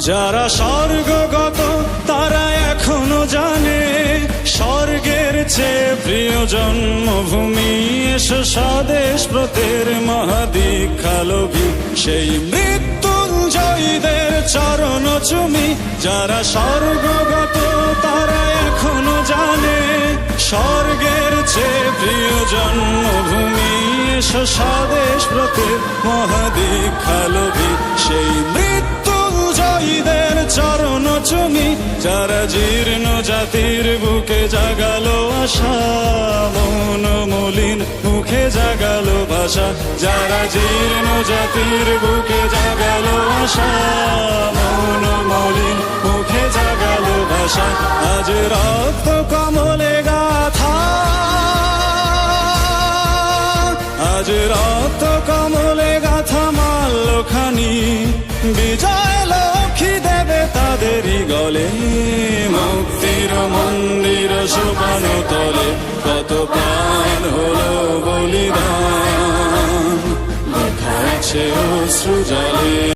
যারা স্বর্গগত তারা এখনো জানে স্বর্গের চেয়ে প্রিয় জন্মভূমি। এসো স্বদেশ ব্রতের মহাদীক্ষালোভী সেই মৃত্যুঞ্জয়ীদের চরণ চুমি। যারা স্বর্গগত তারা এখনো জানে স্বর্গের চেয়ে প্রিয় জন্মভূমি। এসো স্বদেশ ব্রতের মহাদীক্ষালোভী সেই মৃত্যুঞ্জয়ীদের চরণ চুমি। যারা জীর্ণ জাতির বুকে জাগালো আশা মন মলিন মুখে জাগালো ভাষা। যারা জীর্ণ জাতির বুকে জাগালো আশা মন মলিন মুখে জাগালো ভাষা। আজ রক্ত কমলে গাথা, আজ রক্ত কমলে গাথা মাল্যখানি বিজয় লক্ষ্মী দেবে তাদেরই গলে। মুক্তির মন্দির সোপান তলে কত প্রাণ হলো বলিদান, দেখাচ্ছে অশ্রু জলে।